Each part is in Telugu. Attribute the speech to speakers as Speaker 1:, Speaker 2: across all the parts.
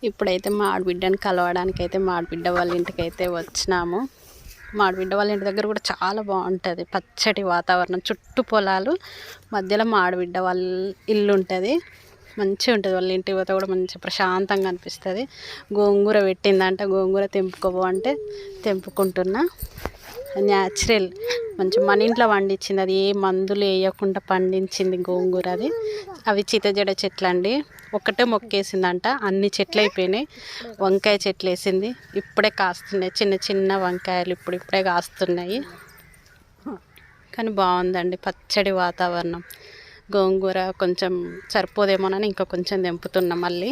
Speaker 1: ఇప్పుడైతే మా ఆడబిడ్డని కలవడానికి అయితే మా ఆడబిడ్డ వాళ్ళ ఇంటికి అయితే వచ్చినాము. మా ఆడబిడ్డ వాళ్ళ ఇంటి దగ్గర కూడా చాలా బాగుంటుంది. పచ్చటి వాతావరణం, చుట్టూ పొలాలు, మధ్యలో మా ఆడబిడ్డ వాళ్ళ ఇల్లు ఉంటుంది. మంచిగా ఉంటుంది. వాళ్ళ ఇంటికి పోతే కూడా మంచి ప్రశాంతంగా అనిపిస్తుంది. గోంగూర పెట్టిందంటే గోంగూర తెంపుకోబో అంటే తెంపుకుంటున్నా. న్యాచురల్ మంచి మన ఇంట్లో పండించింది, అది ఏ మందులు వేయకుండా పండించింది గోంగూర. అది అవి చితజడ చెట్లు అండి. ఒక్కటే మొక్కేసిందంట, అన్ని చెట్లు అయిపోయినాయి. వంకాయ చెట్లు వేసింది, ఇప్పుడే కాస్తున్నాయి. చిన్న చిన్న వంకాయలు ఇప్పుడే కాస్తున్నాయి. కానీ బాగుందండి, పచ్చడి వాతావరణం. గోంగూర కొంచెం సరిపోదేమోనని ఇంకా కొంచెం తెంపుతున్నాం. మళ్ళీ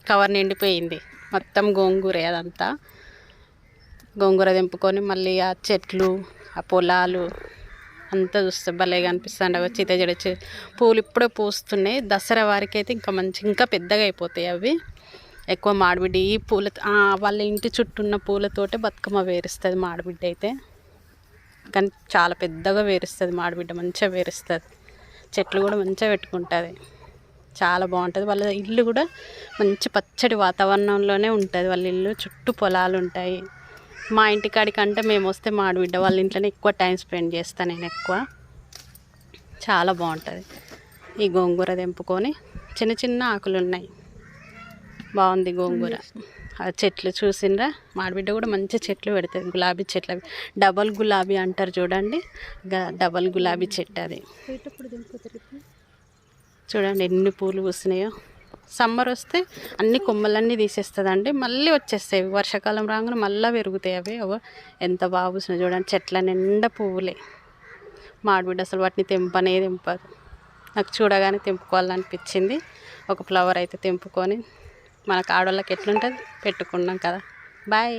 Speaker 1: కవర్ నిండిపోయింది మొత్తం గోంగూర. అదంతా గోంగూర తెంపుకొని మళ్ళీ ఆ చెట్లు, ఆ పొలాలు అంతా చూస్తే భలేగా అనిపిస్తుంది. చితజడ పూలు ఇప్పుడే పూస్తున్నాయి. దసరా వారికి అయితే ఇంకా పెద్దగా అయిపోతాయి అవి. ఎక్కువ మాడిబిడ్డ ఈ పూల వాళ్ళ ఇంటి చుట్టూ ఉన్న పూలతోటే బతుకమ్మ వేరుస్తుంది మాడిబిడ్డ అయితే. కానీ చాలా పెద్దగా వేరుస్తుంది మాడిబిడ్డ, మంచిగా వేరుస్తుంది. చెట్లు కూడా మంచిగా పెట్టుకుంటుంది, చాలా బాగుంటుంది. వాళ్ళ ఇల్లు కూడా మంచి పచ్చడి వాతావరణంలోనే ఉంటుంది. వాళ్ళ ఇల్లు చుట్టూ పొలాలు ఉంటాయి. మా ఇంటికాడికంటే మేము వస్తే మా ఆడబిడ్డ వాళ్ళ ఇంట్లోనే ఎక్కువ టైం స్పెండ్ చేస్తాను నేను ఎక్కువ. చాలా బాగుంటుంది. ఈ గోంగూర తెంపుకొని చిన్న చిన్న ఆకులు ఉన్నాయి, బాగుంది గోంగూర. ఆ చెట్లు చూసిండ్రా, మా ఆడబిడ్డ కూడా మంచి చెట్లు పెడుతుంది. గులాబీ చెట్లు, అవి డబల్ గులాబీ అంటారు చూడండి, డబల్ గులాబీ చెట్టు అది. చూడండి ఎన్ని పూలు పూసినాయో. సమ్మర్ వస్తే అన్ని కొమ్మలన్నీ తీసేస్తుందండి, మళ్ళీ వచ్చేస్తాయి. వర్షాకాలం రాగానే మళ్ళీ పెరుగుతాయి అవి. ఎంత బాగా పూసినాయి చూడండి, చెట్ల నిండా పువ్వులే. మా ఆడబిడ్డ అసలు వాటిని తెంపదు. నాకు చూడగానే తెంపుకోవాలనిపించింది. ఒక ఫ్లవర్ అయితే తెంపుకొని మనకు ఆడవాళ్ళకి ఎట్లుంటుంది పెట్టుకున్నాం కదా. బాయ్.